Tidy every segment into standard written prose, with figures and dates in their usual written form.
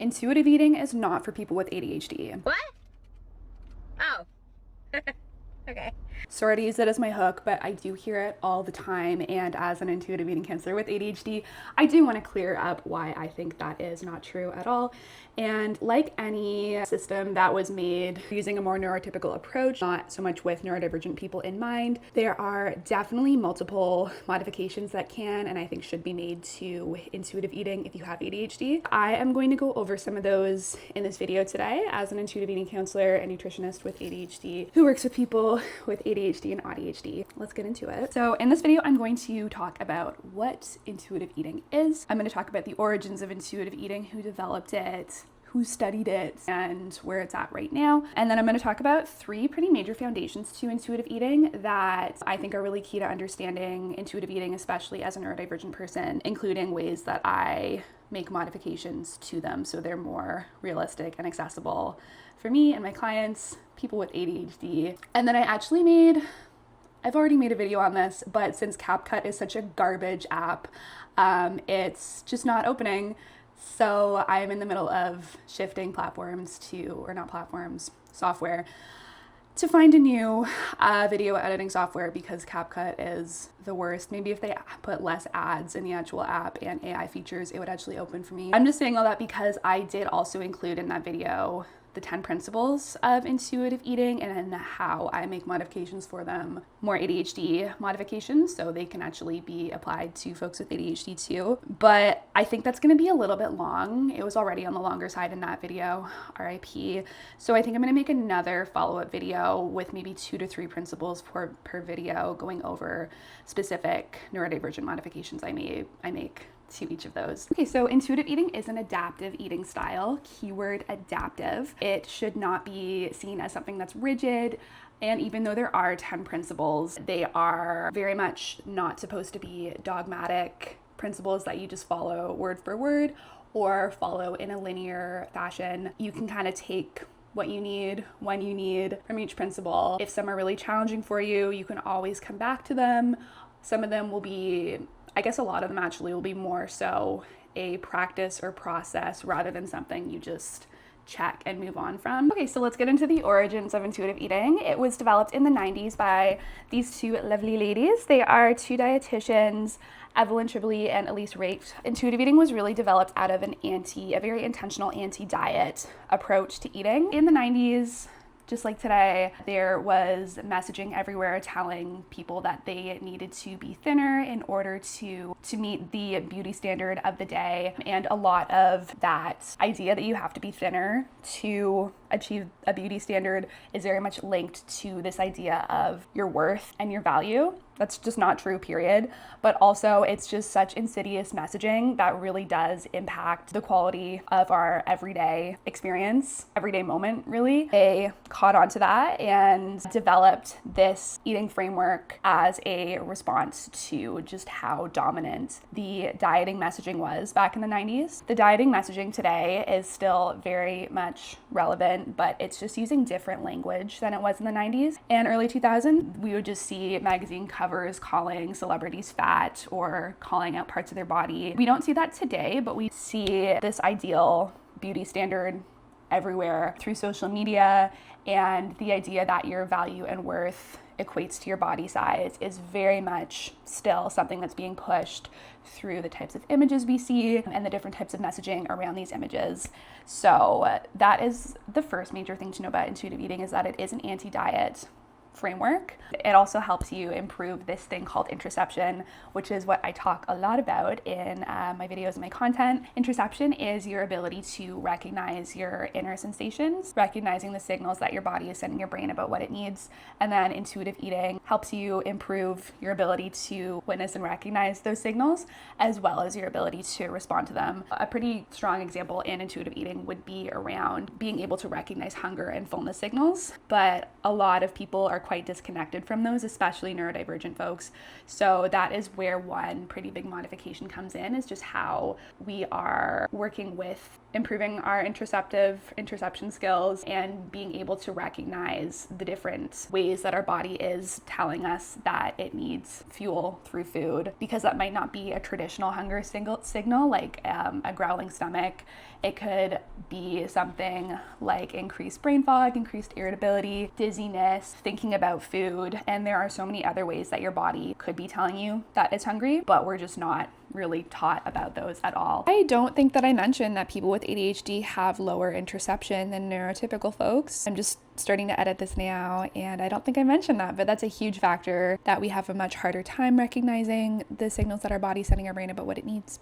Intuitive eating is not for people with ADHD. What? Oh. Okay. Sorry to use it as my hook, but I do hear it all the time. And as an intuitive eating counselor with ADHD, I do want to clear up why I think that is not true at all. And like any system that was made using a more neurotypical approach, not so much with neurodivergent people in mind, there are definitely multiple modifications that can and I think should be made to intuitive eating if you have ADHD. I am going to go over some of those in this video today as an intuitive eating counselor and nutritionist with ADHD who works with people with ADHD and AuDHD. Let's get into it. So in this video, I'm going to talk about what intuitive eating is. I'm going to talk about the origins of intuitive eating, who developed it, who studied it, and where it's at right now. And then I'm going to talk about 3 pretty major foundations to intuitive eating that I think are really key to understanding intuitive eating, especially as a neurodivergent person, including ways that I make modifications to them so they're more realistic and accessible for me and my clients, people with ADHD. And then I've already made a video on this, but since CapCut is such a garbage app, it's just not opening. So I'm in the middle of shifting software to find a new video editing software because CapCut is the worst. Maybe if they put less ads in the actual app and AI features, it would actually open for me. I'm just saying all that because I did also include in that video the 10 principles of intuitive eating and then how I make modifications for them, more ADHD modifications, so they can actually be applied to folks with ADHD too. But I think that's gonna be a little bit long. It was already on the longer side in that video, RIP. So I think I'm gonna make another follow-up video with maybe 2 to 3 principles per video going over specific neurodivergent modifications I make to each of those. Okay, so intuitive eating is an adaptive eating style, keyword adaptive. It should not be seen as something that's rigid. And even though there are 10 principles, they are very much not supposed to be dogmatic principles that you just follow word for word or follow in a linear fashion. You can kind of take what you need, when you need from each principle. If some are really challenging for you, you can always come back to them. Some of them will be, I guess a lot of them actually will be more so a practice or process rather than something you just check and move on from. Okay, so let's get into the origins of intuitive eating. It was developed in the 90s by these 2 lovely ladies. They are 2 dietitians, Evelyn Tribole and Elise Raicht. Intuitive eating was really developed out of a very intentional anti-diet approach to eating. In the 90s, just like today, there was messaging everywhere telling people that they needed to be thinner in order to meet the beauty standard of the day. And a lot of that idea that you have to be thinner to achieve a beauty standard is very much linked to this idea of your worth and your value. That's just not true, period. But also it's just such insidious messaging that really does impact the quality of our everyday experience, everyday moment, really. They caught on to that and developed this eating framework as a response to just how dominant the dieting messaging was back in the 90s. The dieting messaging today is still very much relevant, but it's just using different language than it was in the 90s. And early 2000s, we would just see magazine covers calling celebrities fat or calling out parts of their body. We don't see that today, but we see this ideal beauty standard everywhere through social media, and the idea that your value and worth equates to your body size is very much still something that's being pushed through the types of images we see and the different types of messaging around these images. So that is the first major thing to know about intuitive eating, is that it is an anti-diet framework. It also helps you improve this thing called interoception, which is what I talk a lot about in my videos and my content. Interoception is your ability to recognize your inner sensations, recognizing the signals that your body is sending your brain about what it needs. And then intuitive eating helps you improve your ability to witness and recognize those signals, as well as your ability to respond to them. A pretty strong example in intuitive eating would be around being able to recognize hunger and fullness signals, but a lot of people are quite disconnected from those, especially neurodivergent folks. So that is where one pretty big modification comes in, is just how we are working with improving our interoception skills and being able to recognize the different ways that our body is telling us that it needs fuel through food, because that might not be a traditional hunger signal like a growling stomach. It could be something like increased brain fog, increased irritability, dizziness, thinking about food, and there are so many other ways that your body could be telling you that it's hungry, but we're just not really taught about those at all. I don't think that I mentioned that people with ADHD have lower interoception than neurotypical folks. I'm just starting to edit this now, and I don't think I mentioned that, but that's a huge factor, that we have a much harder time recognizing the signals that our body's sending our brain about what it needs,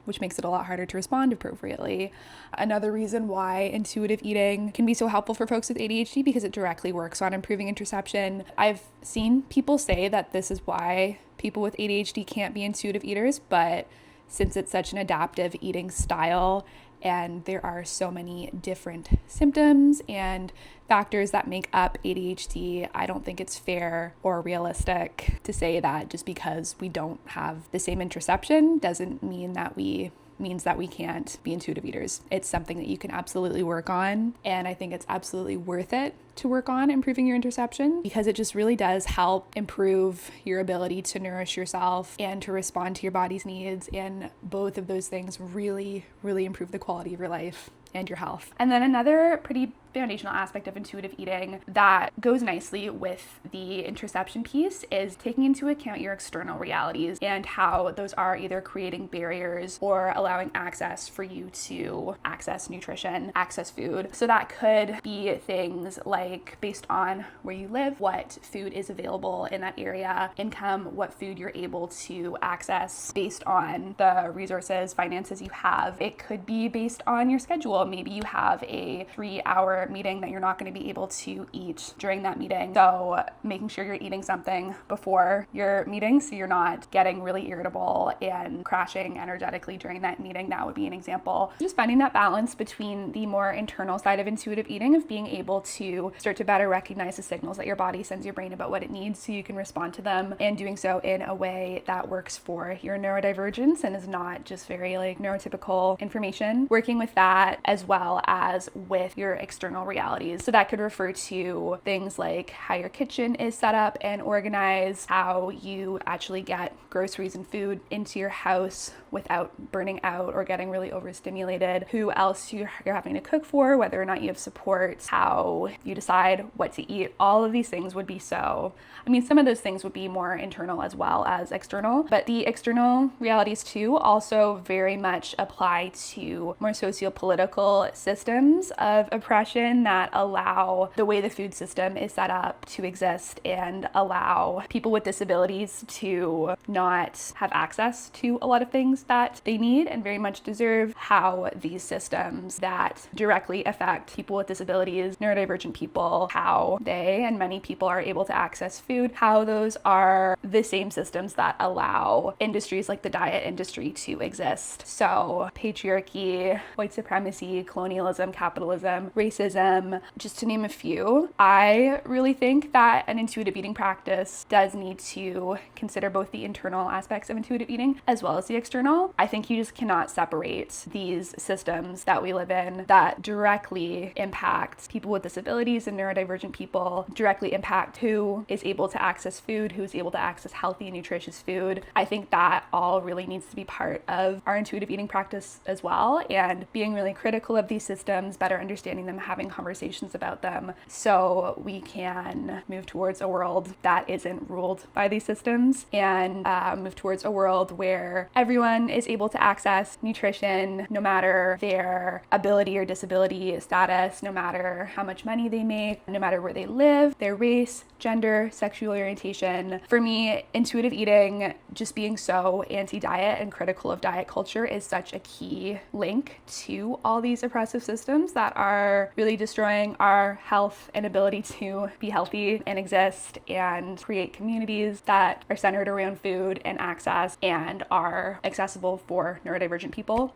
which makes it a lot harder to respond appropriately. Another reason why intuitive eating can be so helpful for folks with ADHD, because it directly works on improving interoception. I've seen people say that this is why people with ADHD can't be intuitive eaters, but since it's such an adaptive eating style and there are so many different symptoms and factors that make up ADHD, I don't think it's fair or realistic to say that just because we don't have the same interoception doesn't mean that means that we can't be intuitive eaters. It's something that you can absolutely work on, and I think it's absolutely worth it to work on improving your interoception, because it just really does help improve your ability to nourish yourself and to respond to your body's needs, and both of those things really improve the quality of your life and your health. And then another pretty foundational aspect of intuitive eating that goes nicely with the interoception piece is taking into account your external realities and how those are either creating barriers or allowing access for you to access nutrition, access food. So that could be things like, based on where you live, what food is available in that area, income, what food you're able to access based on the resources, finances you have. It could be based on your schedule. Maybe you have a 3-hour meeting that you're not going to be able to eat during that meeting. So making sure you're eating something before your meeting so you're not getting really irritable and crashing energetically during that meeting. That would be an example. Just finding that balance between the more internal side of intuitive eating, of being able to start to better recognize the signals that your body sends your brain about what it needs so you can respond to them, and doing so in a way that works for your neurodivergence and is not just very like neurotypical information. Working with that as well as with your external realities. So that could refer to things like how your kitchen is set up and organized, how you actually get groceries and food into your house without burning out or getting really overstimulated, who else you're having to cook for, whether or not you have support, how you decide what to eat. All of these things would be some of those things would be more internal as well as external, but the external realities too also very much apply to more socio-political systems of oppression that allow the way the food system is set up to exist and allow people with disabilities to not have access to a lot of things that they need and very much deserve, how these systems that directly affect people with disabilities, neurodivergent people, how they and many people are able to access food, how those are the same systems that allow industries like the diet industry to exist. So patriarchy, white supremacy, colonialism, capitalism, racism, just to name a few. I really think that an intuitive eating practice does need to consider both the internal aspects of intuitive eating as well as the external. I think you just cannot separate these systems that we live in that directly impact people with disabilities and neurodivergent people, directly impact who is able to access food, who is able to access healthy and nutritious food. I think that all really needs to be part of our intuitive eating practice as well, and being really critical of these systems, better understanding them, having conversations about them so we can move towards a world that isn't ruled by these systems, and move towards a world where everyone is able to access nutrition no matter their ability or disability status, no matter how much money they make, no matter where they live, their race, gender, sexual orientation. For me, intuitive eating, just being so anti-diet and critical of diet culture, is such a key link to all these oppressive systems that are really destroying our health and ability to be healthy and exist and create communities that are centered around food and access and are accessible for neurodivergent people.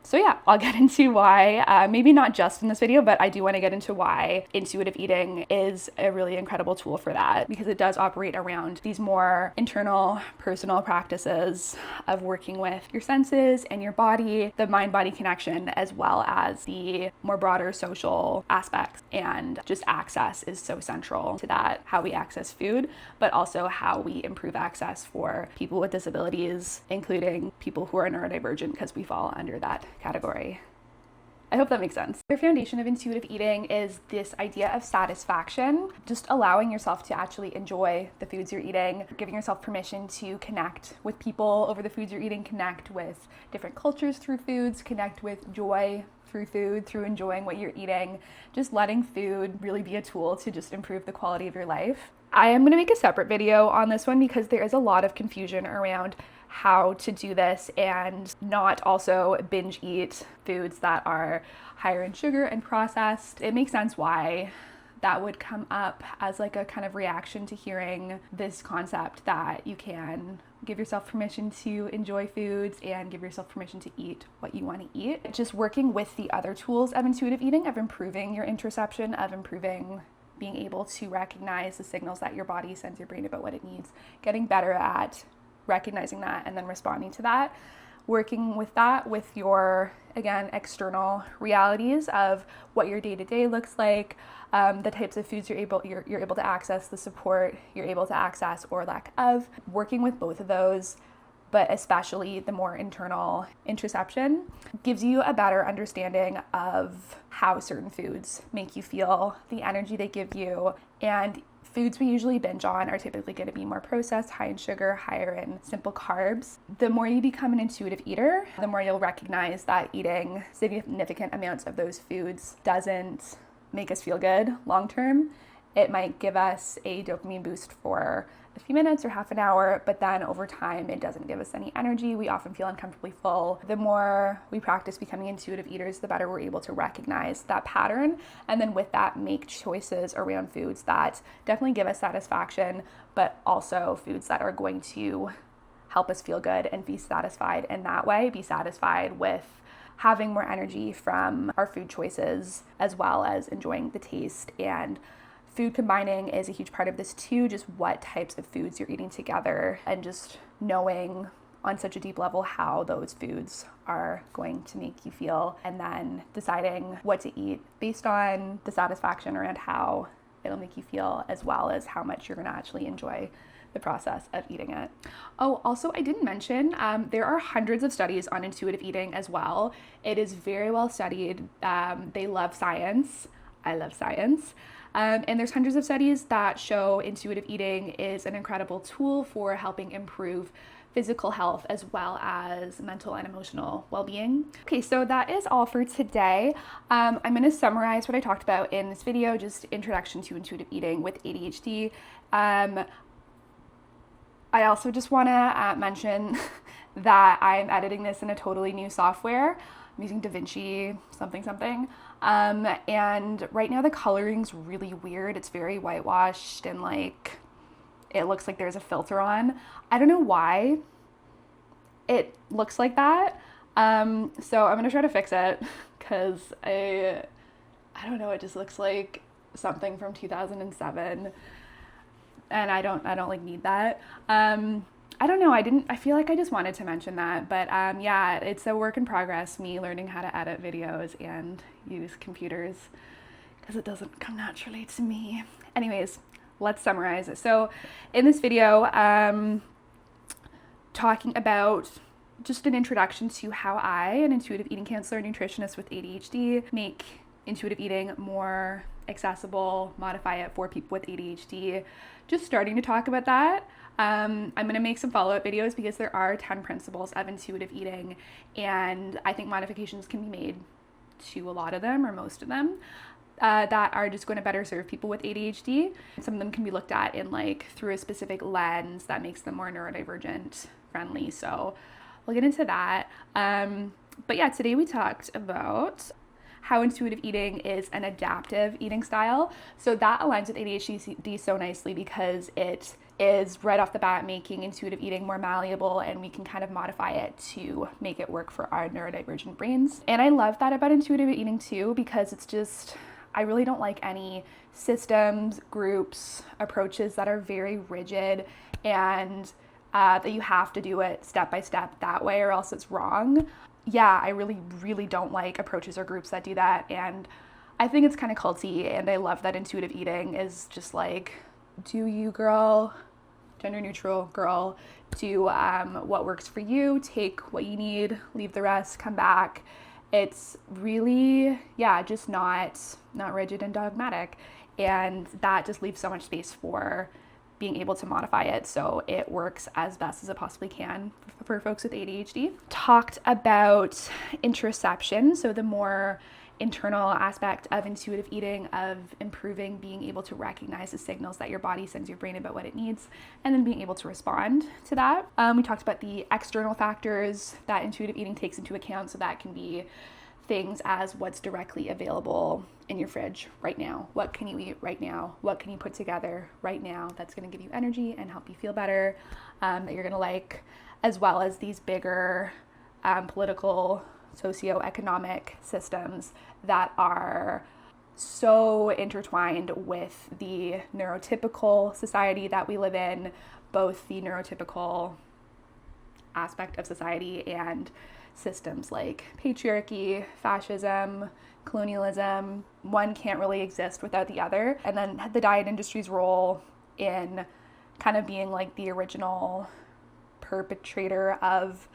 So yeah, I'll get into why, maybe not just in this video, but I do want to get into why intuitive eating is a really incredible tool for that, because it does operate around these more internal, personal practices of working with your senses and your body, the mind-body connection, as well as the more broader social aspects. And just access is so central to that, how we access food, but also how we improve access for people with disabilities, including people who are neurodivergent, because we fall under that category. I hope that makes sense. The foundation of intuitive eating is this idea of satisfaction, just allowing yourself to actually enjoy the foods you're eating, giving yourself permission to connect with people over the foods you're eating, connect with different cultures through foods, connect with joy through food, through enjoying what you're eating, just letting food really be a tool to just improve the quality of your life. I am going to make a separate video on this one because there is a lot of confusion around how to do this and not also binge eat foods that are higher in sugar and processed. It makes sense why that would come up as like a kind of reaction to hearing this concept that you can give yourself permission to enjoy foods and give yourself permission to eat what you want to eat. Just working with the other tools of intuitive eating, of improving your interoception, of improving being able to recognize the signals that your body sends your brain about what it needs, getting better at recognizing that and then responding to that, working with that with your, again, external realities of what your day-to-day looks like, the types of foods you're able to access, the support you're able to access or lack of, working with both of those, but especially the more internal interoception gives you a better understanding of how certain foods make you feel, the energy they give you, and foods we usually binge on are typically going to be more processed, high in sugar, higher in simple carbs. The more you become an intuitive eater, the more you'll recognize that eating significant amounts of those foods doesn't make us feel good long term. It might give us a dopamine boost for a few minutes or half an hour, but then over time it doesn't give us any energy. We often feel uncomfortably full. The more we practice becoming intuitive eaters, the better we're able to recognize that pattern, and then with that make choices around foods that definitely give us satisfaction, but also foods that are going to help us feel good and be satisfied in that way, be satisfied with having more energy from our food choices, as well as enjoying the taste. And food combining is a huge part of this too, just what types of foods you're eating together and just knowing on such a deep level how those foods are going to make you feel, and then deciding what to eat based on the satisfaction around how it'll make you feel, as well as how much you're going to actually enjoy the process of eating it. Oh, also I didn't mention, there are hundreds of studies on intuitive eating as well. It is very well studied. They love science. I love science. And there's hundreds of studies that show intuitive eating is an incredible tool for helping improve physical health as well as mental and emotional well-being. Okay, so that is all for today. I'm going to summarize what I talked about in this video, just introduction to intuitive eating with ADHD. I also just want to mention that I'm editing this in a totally new software. I'm using DaVinci something. And right now the coloring's really weird. It's very whitewashed and like it looks like there's a filter on. I don't know why it looks like that. So I'm gonna try to fix it because I don't know, it just looks like something from 2007. And I don't like need that. I don't know, I feel like I just wanted to mention that, but yeah, it's a work in progress, me learning how to edit videos and use computers, because it doesn't come naturally to me. Anyways, let's summarize. So in this video, talking about just an introduction to how I, an intuitive eating counselor, nutritionist with ADHD, make intuitive eating more accessible, modify it for people with ADHD, just starting to talk about that. I'm going to make some follow-up videos because there are 10 principles of intuitive eating, and I think modifications can be made to a lot of them or most of them that are just going to better serve people with ADHD. Some of them can be looked at in like through a specific lens that makes them more neurodivergent friendly. So we'll get into that. But yeah, today we talked about how intuitive eating is an adaptive eating style. So that aligns with ADHD so nicely because it is right off the bat making intuitive eating more malleable, and we can kind of modify it to make it work for our neurodivergent brains. And I love that about intuitive eating too, because it's just, I really don't like any systems, groups, approaches that are very rigid and that you have to do it step by step that way or else it's wrong. Yeah, I really don't like approaches or groups that do that, and I think it's kind of culty. And I love that intuitive eating is just like, do you, girl, gender neutral, girl, do what works for you, take what you need, leave the rest, come back. It's really, yeah, just not rigid and dogmatic, and that just leaves so much space for being able to modify it so it works as best as it possibly can for folks with ADHD. Talked about interoception, so the more internal aspect of intuitive eating, of improving being able to recognize the signals that your body sends your brain about what it needs, and then being able to respond to that. We talked about the external factors that intuitive eating takes into account, so that can be things as what's directly available in your fridge right now. What can you eat right now? What can you put together right now that's going to give you energy and help you feel better, that you're going to like, as well as these bigger political, socioeconomic systems that are so intertwined with the neurotypical society that we live in, both the neurotypical aspect of society and systems like patriarchy, fascism, colonialism. One can't really exist without the other. And then the diet industry's role in kind of being like the original perpetrator of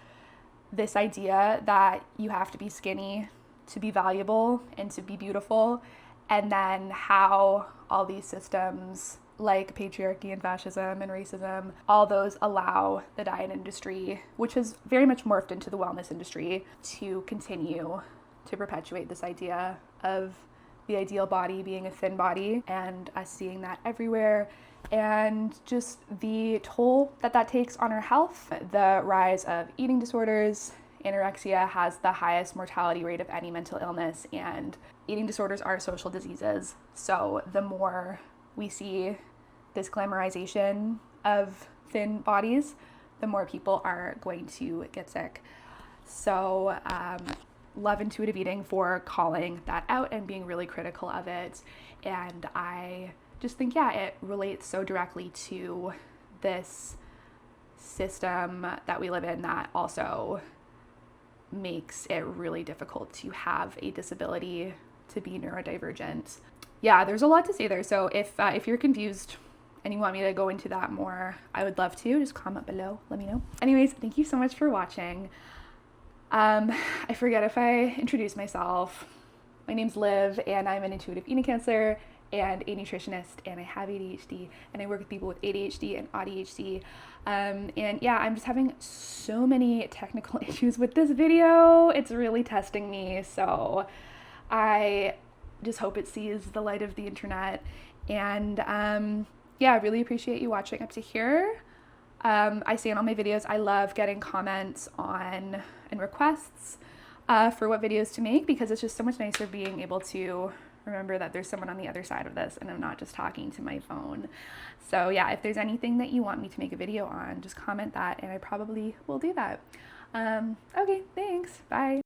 this idea that you have to be skinny to be valuable and to be beautiful, and then how all these systems like patriarchy and fascism and racism, all those allow the diet industry, which has very much morphed into the wellness industry, to continue to perpetuate this idea of the ideal body being a thin body, and us seeing that everywhere, and just the toll that that takes on our health. The rise of eating disorders. Anorexia has the highest mortality rate of any mental illness, and eating disorders are social diseases. So the more we see this glamorization of thin bodies, the more people are going to get sick. So love intuitive eating for calling that out and being really critical of it. And I just think, yeah, it relates so directly to this system that we live in that also makes it really difficult to have a disability, to be neurodivergent. Yeah, there's a lot to say there. So if you're confused and you want me to go into that more, I would love to. Just comment below, let me know. Anyways, thank you so much for watching. I forget if I introduced myself. My name's Liv, and I'm an intuitive eating counselor and a nutritionist, and I have ADHD, and I work with people with ADHD and AuDHD. And yeah, I'm just having so many technical issues with this video. It's really testing me, so I just hope it sees the light of the internet. And yeah, I really appreciate you watching up to here. I say in all my videos, I love getting comments on and requests for what videos to make, because it's just so much nicer being able to remember that there's someone on the other side of this and I'm not just talking to my phone. So yeah, if there's anything that you want me to make a video on, just comment that and I probably will do that. Okay, thanks. Bye.